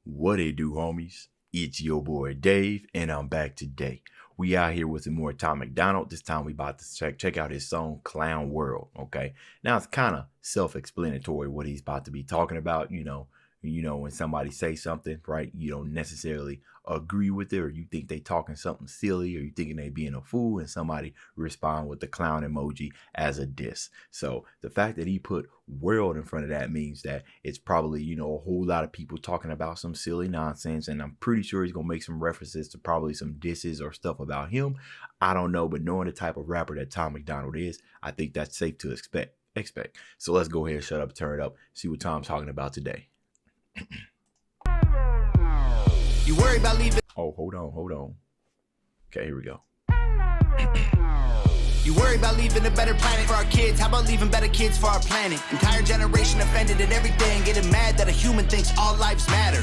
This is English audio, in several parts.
What it do, homies? It's your boy Dave, and I'm back today. We out here with some more MacDonald. This time we about to check out his song Clown World. Okay, now it's kind of self-explanatory what he's about to be talking about. When somebody say something, right? You don't necessarily agree with it, or you think they talking something silly, or you thinking they being a fool, and somebody respond with the clown emoji as a diss. So the fact that he put world in front of that means that it's probably, a whole lot of people talking about some silly nonsense, and I'm pretty sure he's gonna make some references to probably some disses or stuff about him. I don't know, but knowing the type of rapper that MacDonald is, I think that's safe to expect. So let's go ahead and shut up, turn it up, see what Tom's talking about today. You worry about leaving. Oh, hold on. Okay, here we go. You worry about leaving a better planet for our kids. How about leaving better kids for our planet? Entire generation offended at everything, getting mad that a human thinks all lives matter.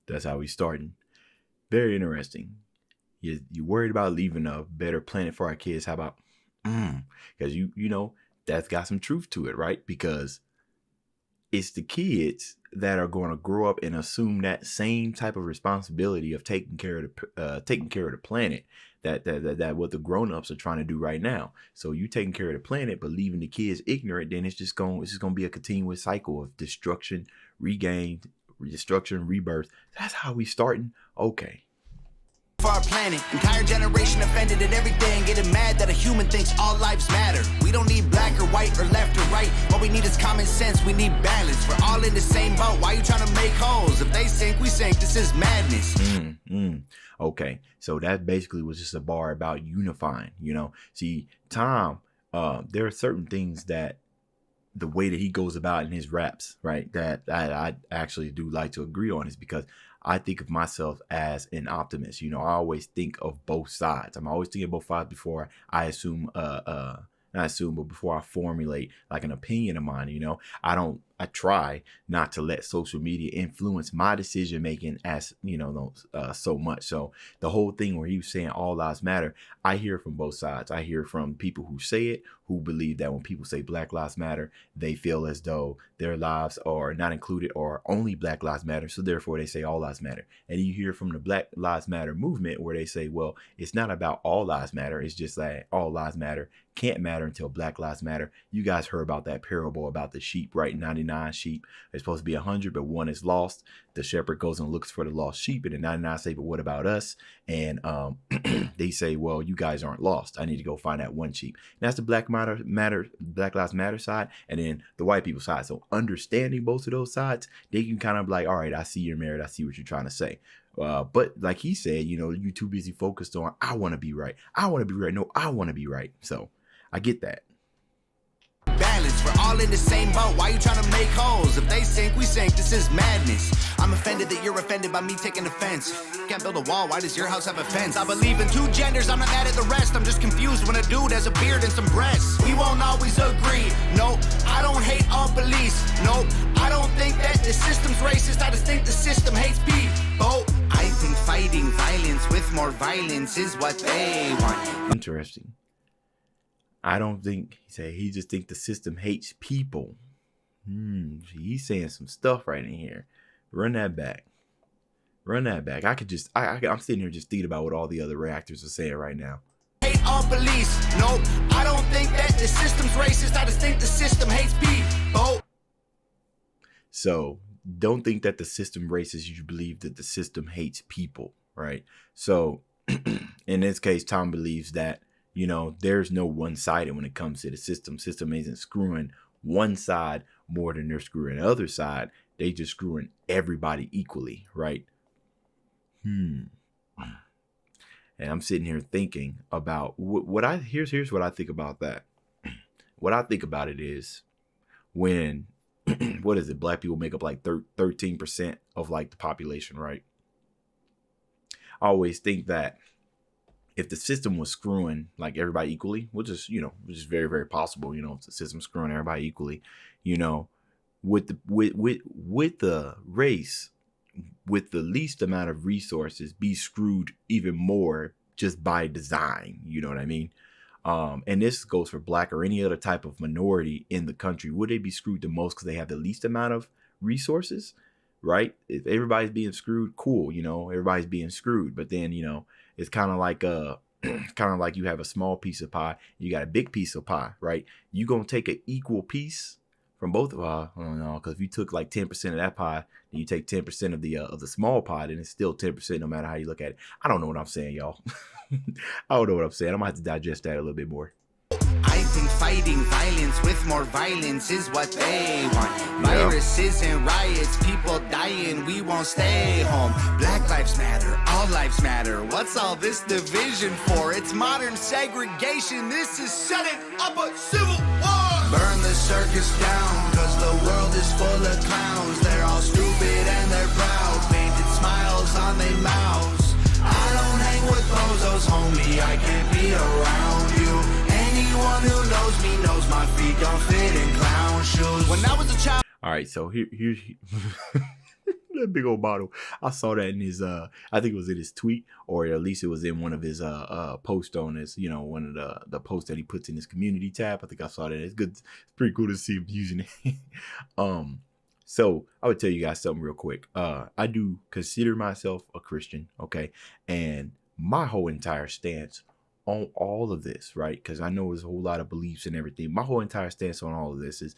That's how he's starting. Very interesting. You worried about leaving a better planet for our kids. How about because that's got some truth to it, right? Because it's the kids that are going to grow up and assume that same type of responsibility of taking care of the planet that what the grown-ups are trying to do right now. So you taking care of the planet but leaving the kids ignorant, then it's just going to be a continuous cycle of destruction, rebirth. That's how we starting. Okay. For our planet, entire generation offended at everything, getting mad that a human thinks all lives matter. We don't need black or white or left or right. What we need is common sense. We need balance. We're all in the same boat. Why you trying to make holes? If they sink, we sink. This is madness. Okay, so that basically was just a bar about unifying. See, Tom. There are certain things that the way that he goes about in his raps, right, that I actually do like to agree on, is because I think of myself as an optimist. I always think of both sides. I'm always thinking of both sides before I assume, but before I formulate like an opinion of mine. I try not to let social media influence my decision making as so much. So the whole thing where he was saying all lives matter, I hear from both sides. I hear from people who say it, who believe that when people say Black Lives Matter, they feel as though their lives are not included or only Black Lives Matter. So therefore they say all lives matter. And you hear from the Black Lives Matter movement where they say, well, it's not about all lives matter. It's just that all lives matter can't matter until Black Lives Matter. You guys heard about that parable about the sheep, right? 99 sheep. There's supposed to be 100, but one is lost. The shepherd goes and looks for the lost sheep, and the 99 say, but what about us? And they say, well, you guys aren't lost. I need to go find that one sheep. And that's the Black Lives Matter side, and then the white people side. So understanding both of those sides, they can kind of like, all right, I see your merit. I see what you're trying to say. But like he said, you're too busy focused on, I want to be right. I want to be right. No, I want to be right. So I get that. Balance, we're all in the same boat. Why you trying to make holes? If they sink, we sink. This is madness. I'm offended that you're offended by me taking offense. Can't build a wall. Why does your house have a fence? I believe in two genders. I'm not mad at the rest. I'm just confused when a dude has a beard and some breasts. We won't always agree. Nope, I don't hate all police. Nope, I don't think that the system's racist. I just think the system hates people. I think fighting violence with more violence is what they want. Interesting. I don't think he just think the system hates people. He's saying some stuff right in here. Run that back. I'm sitting here just thinking about what all the other reactors are saying right now. Hate all police. Nope, I don't think that the system's racist. I just think the system hates people. So don't think that the system racist. You believe that the system hates people, right? So in this case, Tom believes that there's no one-sided when it comes to the system. System isn't screwing one side more than they're screwing the other side. They just screwing everybody equally, right? And I'm sitting here thinking about here's what I think about that. What I think about it is when, what is it? Black people make up like 13% of like the population, right? I always think that if the system was screwing like everybody equally, which is very, very possible, if the system's screwing everybody equally, with the race, with the least amount of resources, be screwed even more just by design. You know what I mean? And this goes for black or any other type of minority in the country. Would they be screwed the most because they have the least amount of resources, right? If everybody's being screwed, cool, you know, everybody's being screwed. But then, you know, it's kind of like you have a small piece of pie, you got a big piece of pie, right? You gonna take an equal piece from both of us? I don't know, because if you took like 10% of that pie, then you take 10% of the small pie, then it's still 10% no matter how you look at it. I don't know what I'm saying, y'all. I don't know what I'm saying. I'm gonna have to digest that a little bit more. I think fighting violence with more violence is what they want. Viruses and riots, people dying, we won't stay home. Black lives matter, all lives matter. What's all this division for? It's modern segregation. This is setting up a civil war. Burn the circus down, cause the world is full of clowns. They're all stupid and they're proud, painted smiles on their mouths. I don't hang with bozos, homie, I can't be around you. Anyone who knows me knows my feet don't fit in clown shoes. When I was a child. All right, so here's that big old bottle. I saw that in his I think it was in his tweet, or at least it was in one of his posts on his, you know, one of the posts that he puts in his community tab. I think I saw that. It's good. It's pretty cool to see him using it. So I would tell you guys something real quick. I do consider myself a Christian, okay? And my whole entire stance on all of this, right? Because I know there's a whole lot of beliefs and everything. My whole entire stance on all of this is,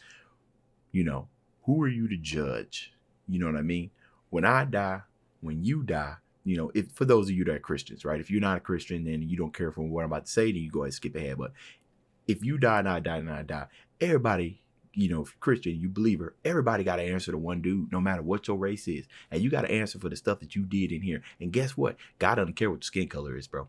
you know, who are you to judge? You know what I mean? When I die, when you die, you know, if for those of you that are Christians, right? If you're not a Christian and you don't care for what I'm about to say, then you go ahead and skip ahead. But if you die and I die and I die, everybody, you know, if you're Christian, you believer, everybody got to answer to one dude, no matter what your race is. And you got to answer for the stuff that you did in here. And guess what? God doesn't care what your skin color is, bro.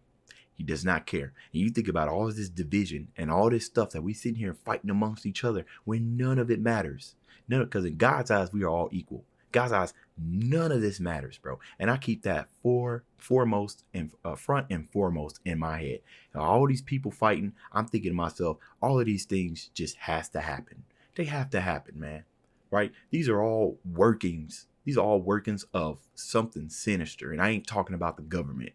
He does not care. And you think about all of this division and all this stuff that we sitting here fighting amongst each other when none of it matters. None, because in God's eyes, we are all equal. God's eyes, none of this matters, bro. And I keep that foremost and front and foremost in my head. Now, all these people fighting, I'm thinking to myself, all of these things just has to happen. They have to happen, man. Right? These are all workings. These are all workings of something sinister. And I ain't talking about the government.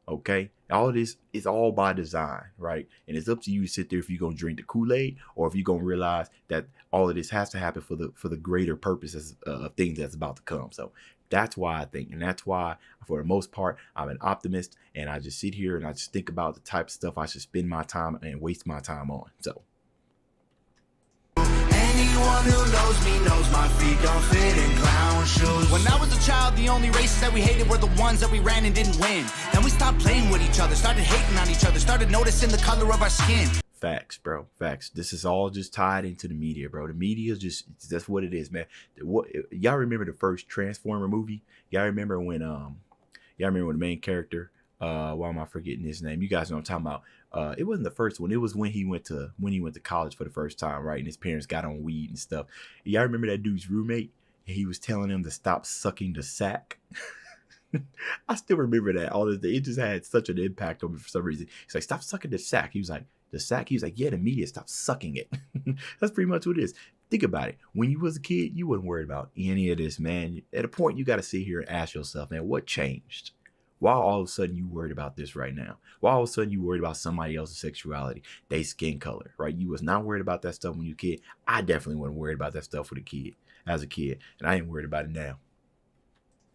Okay, all of this is all by design, right? And it's up to you to sit there if you're gonna drink the Kool-Aid or if you're gonna realize that all of this has to happen for the greater purposes of things that's about to come. So that's why I think, and that's why, for the most part, I'm an optimist, and I just sit here and I just think about the type of stuff I should spend my time and waste my time on. So. Anyone who knows me knows my feet don't fit in clown shoes. When I was a child, the only races that we hated were the ones that we ran and didn't win. Then we stopped playing with each other, started hating on each other, started noticing the color of our skin. Facts, bro. Facts. This is all just tied into the media, bro. The media is that's what it is, man. Y'all remember the first Transformer movie? Y'all remember when the main character, why am I forgetting his name? You guys know what I'm talking about. It wasn't the first one. It was when he went to college for the first time, right? And his parents got on weed and stuff. Y'all remember that dude's roommate? And he was telling him to stop sucking the sack. I still remember that. All this, it just had such an impact on me for some reason. He's like, stop sucking the sack. He was like, the sack? He was like, yeah, the media, stop sucking it. That's pretty much what it is. Think about it. When you was a kid, you wasn't worried about any of this, man. At a point, you got to sit here and ask yourself, man, what changed? Why all of a sudden you worried about this right now? Why all of a sudden you worried about somebody else's sexuality, their skin color, right? You was not worried about that stuff when you were a kid. I definitely wasn't worried about that stuff as a kid, and I ain't worried about it now.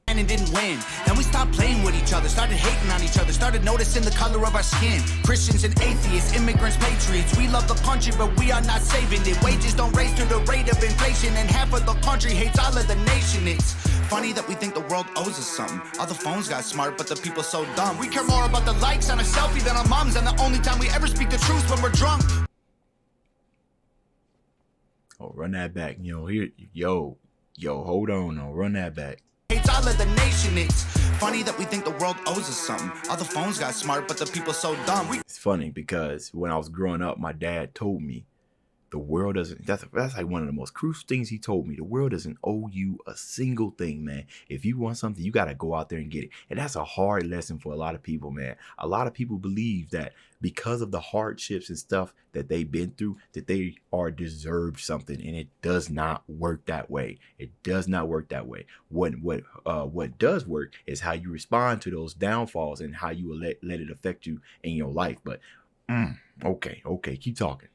And didn't win. Then we stopped playing with each other, started hating on each other, started noticing the color of our skin. Christians and atheists, immigrants, patriots, we love the country, but we are not saving it. Wages don't raise to the rate of inflation, and half of the country hates all of the nation. It's funny that we think the world owes us something. All the phones got smart, but the people so dumb. We care more about the likes on a selfie than our moms, and the only time we ever speak the truth when we're drunk. Oh, run that back. Yo, hold on. Run that back. Hates all of the nation. It's funny that we think the world owes us something. All the phones got smart, but the people so dumb. It's funny because when I was growing up, my dad told me the world doesn't, that's like one of the most crucial things he told me. The world doesn't owe you a single thing, man. If you want something, you got to go out there and get it. And that's a hard lesson for a lot of people, man. A lot of people believe that because of the hardships and stuff that they've been through, that they are deserved something. And it does not work that way. It does not work that way. What does work is how you respond to those downfalls and how you will let it affect you in your life. But Okay, keep talking.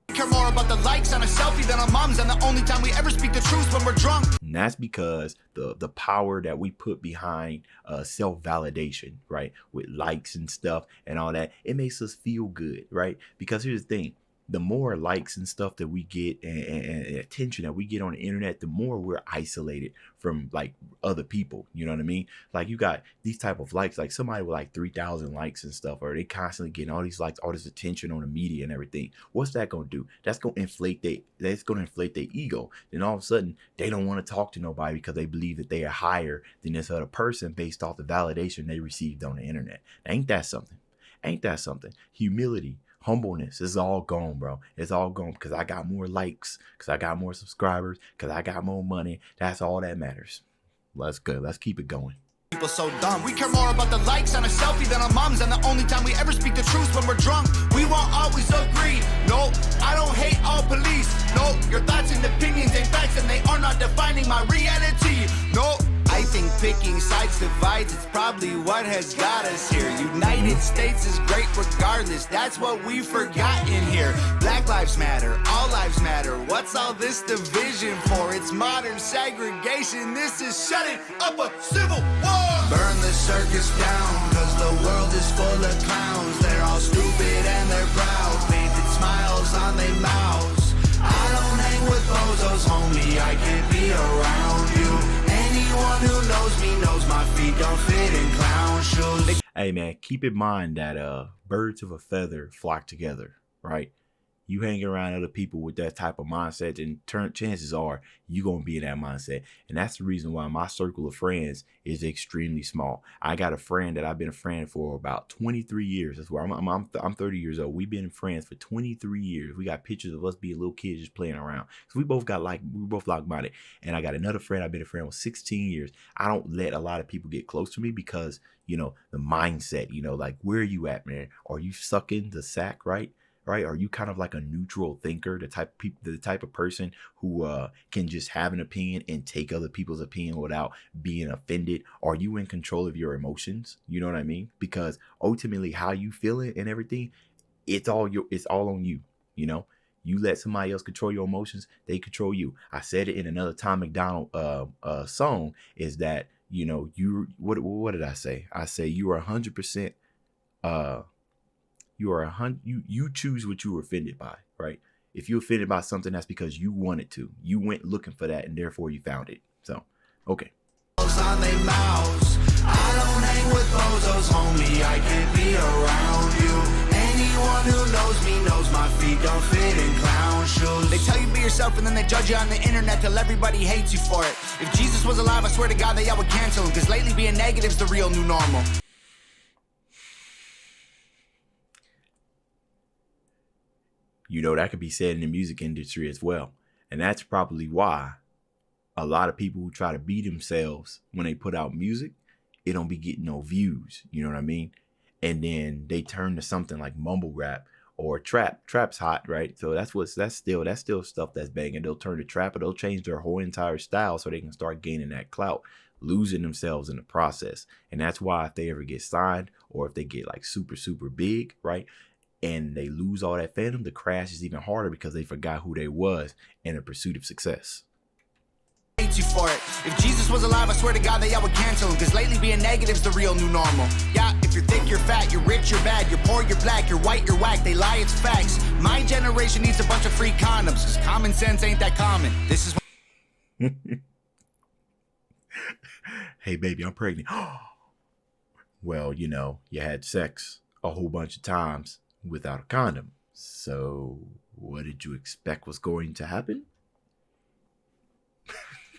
We care more about the likes on a selfie than our moms, and the only time we ever speak the truth when we're drunk. And that's because the power that we put behind self-validation, right, with likes and stuff and all that, it makes us feel good, right? Because here's the thing. The more likes and stuff that we get and attention that we get on the internet, the more we're isolated from like other people. You know what I mean? Like you got these type of likes, like somebody with like 3,000 likes and stuff, or they constantly getting all these likes, all this attention on the media and everything. What's that going to do? That's going to inflate their ego. Then all of a sudden they don't want to talk to nobody because they believe that they are higher than this other person based off the validation they received on the internet. Ain't that something? Ain't that something? Humility. Humbleness is all gone, bro. It's all gone because I got more likes, because I got more subscribers, because I got more money. That's all that matters. Let's go. Let's keep it going. People so dumb. We care more about the likes on a selfie than our moms, and the only time we ever speak the truth when we're drunk. We won't always agree. No, I don't hate all police. No, your thoughts and opinions ain't facts, and they are not defining my reality. No. I think picking sides divides, it's probably what has got us here. United States is great regardless, that's what we forgot in here. Black lives matter, all lives matter, what's all this division for? It's modern segregation, this is shutting up a civil war. Burn the circus down, cause the world is full of clowns. They're all stupid and they're proud, painted smiles on their mouths. I don't hang with bozos, homie, I can't be around you. Anyone who knows me knows my feet don't fit in clown shoes. Hey man, keep in mind that birds of a feather flock together, right? You hang around other people with that type of mindset, and chances are you're going to be in that mindset. And that's the reason why my circle of friends is extremely small. I got a friend that I've been a friend for about 23 years. That's where I'm 30 years old. We've been friends for 23 years. We got pictures of us being little kids just playing around. So we both like-minded. And I got another friend I've been a friend with 16 years. I don't let a lot of people get close to me because, you know, the mindset, you know, like, where are you at, man? Are you sucking the sack, right? Right? Are you kind of like a neutral thinker, the type of person who can just have an opinion and take other people's opinion without being offended? Are you in control of your emotions? You know what I mean? Because ultimately, how you feel it and everything, it's all on you. You know, you let somebody else control your emotions, they control you. I said it in another Tom MacDonald song. Is that, you know, what did I say? I say you are 100%. You choose what you were offended by, right? If you're offended by something, that's because you wanted to. You went looking for that, and therefore you found it. So, okay. On their mouths. I don't hang with bozos, homie. I can't be around you. Anyone who knows me knows my feet don't fit in clown shoes. They tell you be yourself, and then they judge you on the internet till everybody hates you for it. If Jesus was alive, I swear to God that y'all would cancel him, because lately being negative's the real new normal. You know, that could be said in the music industry as well. And that's probably why a lot of people who try to be themselves when they put out music, it don't be getting no views. You know what I mean? And then they turn to something like mumble rap or trap. Trap's hot, right? So that's still stuff that's banging. They'll turn to trap, or they'll change their whole entire style so they can start gaining that clout, losing themselves in the process. And that's why if they ever get signed, or if they get like super, super big, right, and they lose all that fandom, the crash is even harder because they forgot who they was in the pursuit of success. Hate you for it. If Jesus was alive, I swear to God that y'all would cancel him, because lately being negative's the real new normal. Yeah, if you're thick, you're fat, you're rich, you're bad, you're poor, you're black, you're white, you're whack, they lie, it's facts. My generation needs a bunch of free condoms, because common sense ain't that common. This is Hey baby, I'm pregnant. Well, you know, you had sex a whole bunch of times without a condom. So what did you expect was going to happen?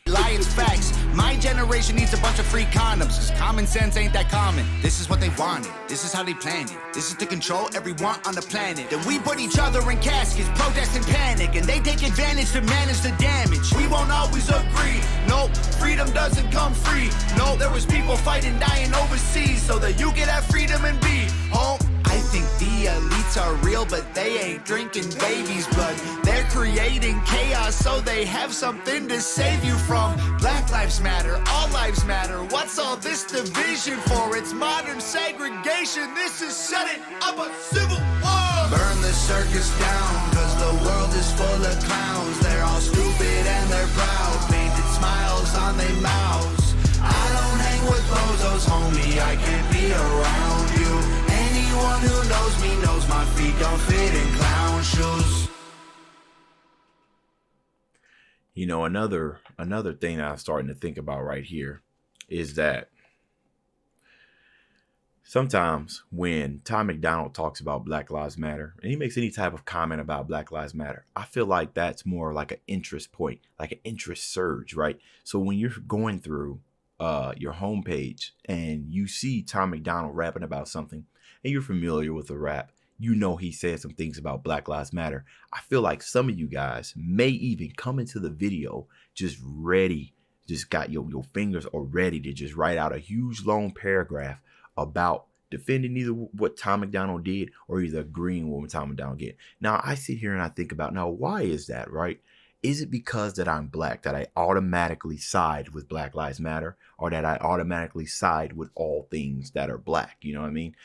Lie, it's facts. My generation needs a bunch of free condoms, because common sense ain't that common. This is what they wanted. This is how they planned it. This is to control everyone on the planet. Then we put each other in caskets, protest and panic, and they take advantage to manage the damage. We won't always agree. Nope, freedom doesn't come free. No, there was people fighting, dying overseas so that you could have freedom and be home. I think the elites are real, but they ain't drinking baby's blood. They're creating chaos so they have something to save you from. Black lives matter, all lives matter. What's all this division for? It's modern segregation. This is setting up a civil war. Burn the circus down, cause the world is full of clowns. They're all stupid and they're proud, painted smiles on their mouths. I don't hang with bozos, homie, I can't be around you. Anyone who knows me knows my feet don't fit in clown shoes. You know, another thing that I'm starting to think about right here is that sometimes when Tom MacDonald talks about Black Lives Matter and he makes any type of comment about Black Lives Matter, I feel like that's more like an interest point, like an interest surge, right? So when you're going through your homepage and you see Tom MacDonald rapping about something and you're familiar with the rap, you know he said some things about Black Lives Matter. I feel like some of you guys may even come into the video just ready, just got your fingers are ready to just write out a huge long paragraph about defending either what Tom MacDonald did or either agreeing with what Tom MacDonald did. Now, I sit here and I think about, now, why is that, right? Is it because that I'm Black that I automatically side with Black Lives Matter, or that I automatically side with all things that are Black? You know what I mean?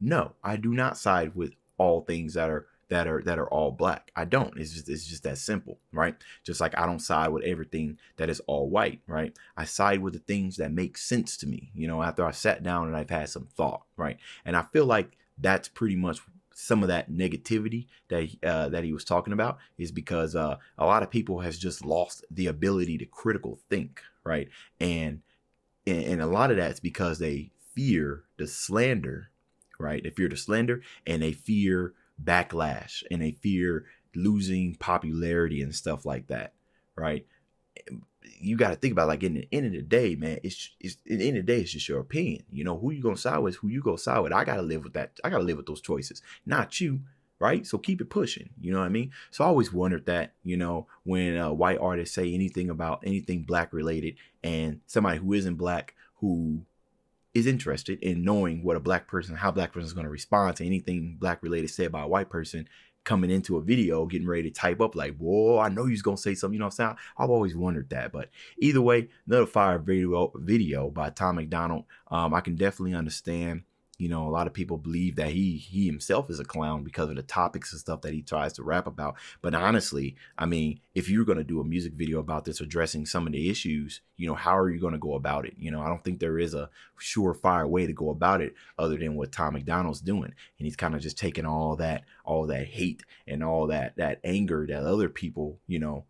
No, I do not side with all things that are all Black. I don't. It's just that simple, right? Just like I don't side with everything that is all white, right? I side with the things that make sense to me, you know, after I sat down and I've had some thought, right? And I feel like that's pretty much some of that negativity that he was talking about, is because a lot of people has just lost the ability to critical think, right? And a lot of that's because they fear the slander, right? They fear the slander and they fear backlash and they fear losing popularity and stuff like that, right? You got to think about, like, in the end of the day, man, it's in the end of the day, it's just your opinion. You know, who you gonna side with, who you gonna side with. I gotta live with that. I gotta live with those choices, not you, right? So keep it pushing. You know what I mean? So I always wondered that, you know, when white artists say anything about anything Black related, and somebody who isn't Black who is interested in knowing what a Black person, how Black person is going to respond to anything Black related said by a white person, coming into a video, getting ready to type up like, whoa, I know he's going to say something, you know what I'm saying? I've always wondered that. But either way, another fire video by Tom MacDonald. I can definitely understand, you know, a lot of people believe that he himself is a clown because of the topics and stuff that he tries to rap about. But honestly, I mean, if you're going to do a music video about this, addressing some of the issues, you know, how are you going to go about it? You know, I don't think there is a surefire way to go about it other than what Tom MacDonald's doing. And he's kind of just taking all that hate and all that anger that other people, you know,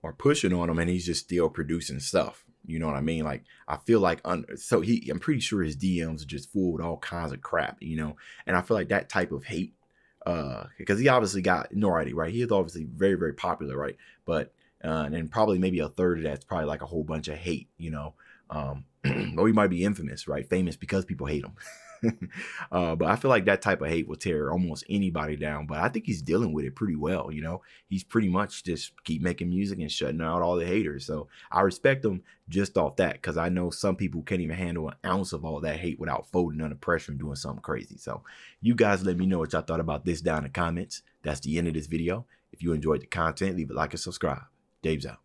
are pushing on him, and he's just still producing stuff. You know what I mean? Like, I feel like, I'm pretty sure his DMs are just full with all kinds of crap, you know? And I feel like that type of hate, because he obviously got notoriety, right? He is obviously very, very popular, right? But, and then probably maybe a third of that's probably like a whole bunch of hate, you know? Or he might be infamous, right? Famous because people hate him. But I feel like that type of hate will tear almost anybody down. But I think he's dealing with it pretty well, you know. He's pretty much just keep making music and shutting out all the haters. So I respect him just off that, because I know some people can't even handle an ounce of all that hate without folding under pressure and doing something crazy. So you guys let me know what y'all thought about this down in the comments. That's the end of this video. If you enjoyed the content, leave a like and subscribe. Dave's out.